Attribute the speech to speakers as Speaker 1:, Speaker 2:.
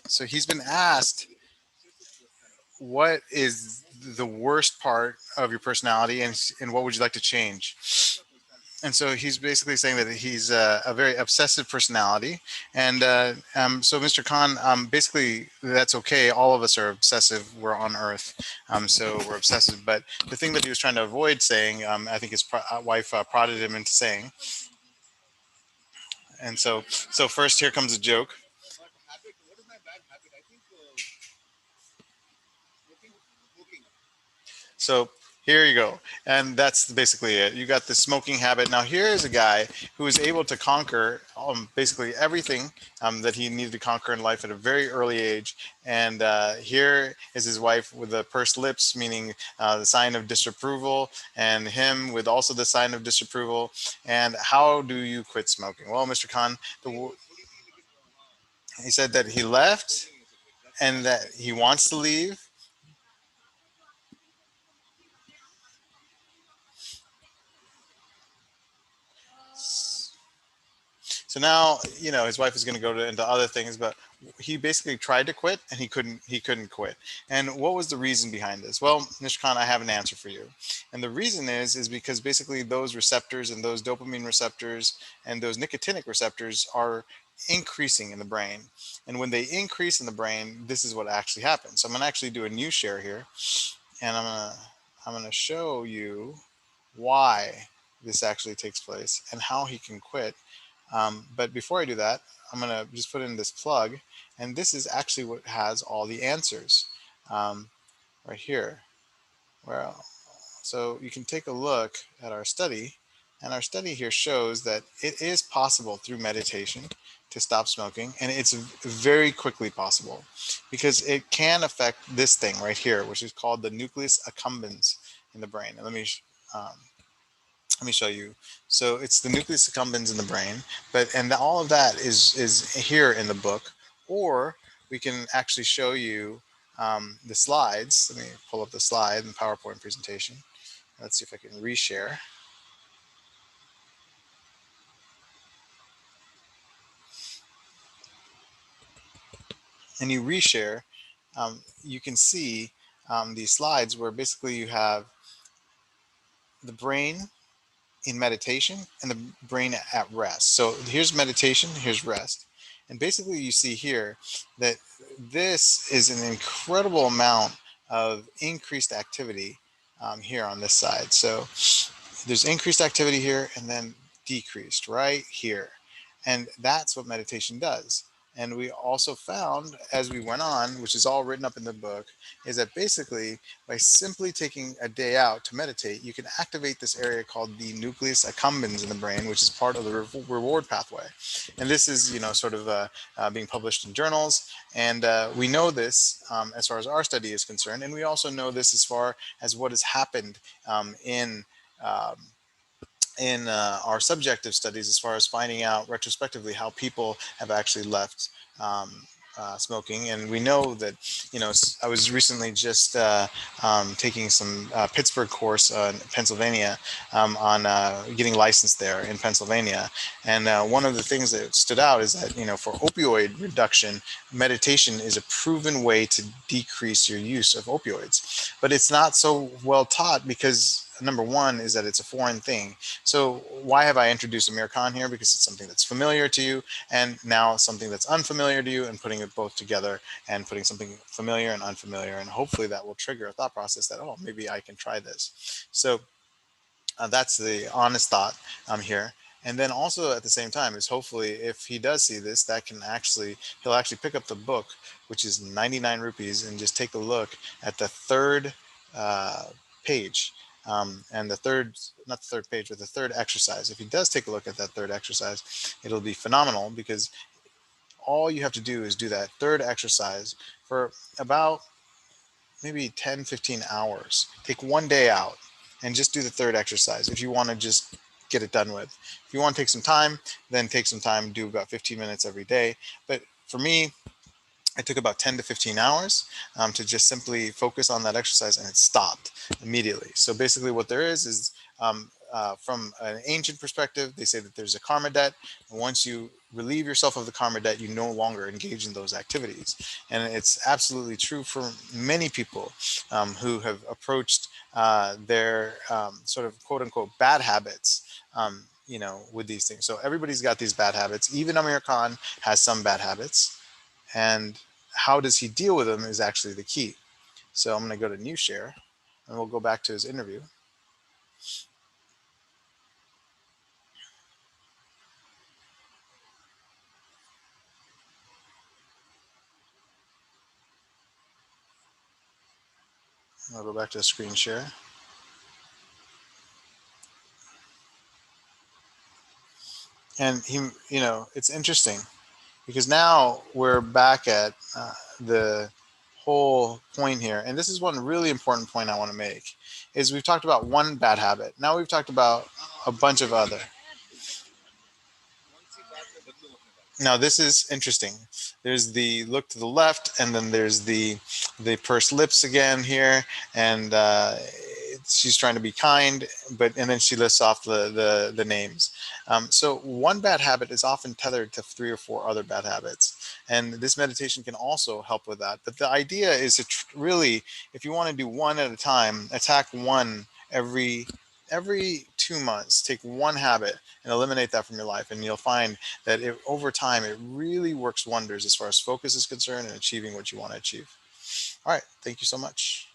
Speaker 1: So he's been asked, what is the worst part of your personality, and what would you like to change? And so he's basically saying that he's a very obsessive personality. And so, Mr. Khan, basically, that's okay. All of us are obsessive. We're on Earth, so we're obsessive. But the thing that he was trying to avoid saying, I think his wife prodded him into saying. And so first, here comes a joke. So here you go. And that's basically it. You got the smoking habit. Now, here is a guy who was able to conquer basically everything that he needed to conquer in life at a very early age. And here is his wife with the pursed lips, meaning the sign of disapproval, and him with also the sign of disapproval. And how do you quit smoking? Well, Mr. Khan, he said that he left and that he wants to leave. So now, his wife is going to go into other things, but he basically tried to quit and he couldn't quit. And what was the reason behind this? Well, Nishkan, I have an answer for you. And the reason is because basically those receptors and those dopamine receptors and those nicotinic receptors are increasing in the brain. And when they increase in the brain, this is what actually happens. So I'm going to actually do a new share here, and I'm going to show you why this actually takes place and how he can quit. But before I do that, I'm going to just put in this plug, and this is actually what has all the answers um, right here. Well, so you can take a look at our study, and our study here shows that it is possible through meditation to stop smoking, and it's very quickly possible because it can affect this thing right here, which is called the nucleus accumbens in the brain. And um, let me show you. So it's the nucleus accumbens in the brain, but and all of that is here in the book, or we can actually show you the slides. Let me pull up the slide in the PowerPoint presentation. Let's see if I can reshare. And you reshare, you can see these slides where basically you have the brain in meditation and the brain at rest. So here's meditation, here's rest. And basically, you see here that this is an incredible amount of increased activity here on this side. So there's increased activity here and then decreased right here. And that's what meditation does. And we also found as we went on, which is all written up in the book, is that basically by simply taking a day out to meditate, you can activate this area called the nucleus accumbens in the brain, which is part of the reward pathway. And this is, sort of being published in journals. And we know this as far as our study is concerned. And we also know this as far as what has happened um, in our subjective studies as far as finding out retrospectively how people have actually left smoking. And we know that, I was recently just taking some Pittsburgh course in Pennsylvania on getting licensed there in Pennsylvania. And one of the things that stood out is that, for opioid reduction, meditation is a proven way to decrease your use of opioids. But it's not so well taught because number one is that it's a foreign thing. So why have I introduced Amir Khan here? Because it's something that's familiar to you, and now something that's unfamiliar to you, and putting it both together and putting something familiar and unfamiliar, and hopefully that will trigger a thought process that, oh, maybe I can try this. So that's the honest thought here. And then also at the same time is hopefully if he does see this, that can actually, he'll actually pick up the book, which is 99 rupees, and just take a look at the third uh, page. And the third, not the third page, but the third exercise. If he does take a look at that third exercise, it'll be phenomenal because all you have to do is do that third exercise for about maybe 10, 15 hours. Take one day out and just do the third exercise if you want to just get it done with. If you want to take some time, then take some time, do about 15 minutes every day. But for me, it took about 10 to 15 hours to just simply focus on that exercise, and it stopped immediately. So basically, what there is from an ancient perspective, they say that there's a karma debt. And once you relieve yourself of the karma debt, you no longer engage in those activities. And it's absolutely true for many people who have approached their sort of quote unquote bad habits, with these things. So everybody's got these bad habits. Even Amir Khan has some bad habits. And how does he deal with them is actually the key. So I'm going to go to new share and we'll go back to his interview. I'll go back to the screen share. And it's interesting because now we're back at the whole point here. And this is one really important point I want to make is we've talked about one bad habit. Now we've talked about a bunch of other. Now this is interesting. There's the look to the left, and then there's the pursed lips again here, and she's trying to be kind, and then she lists off the names. So one bad habit is often tethered to 3 or 4 other bad habits, and this meditation can also help with that. But the idea is to really, if you want to do one at a time, attack one every 2 months. Take one habit and eliminate that from your life, and you'll find that over time it really works wonders as far as focus is concerned and achieving what you want to achieve. All right, thank you so much.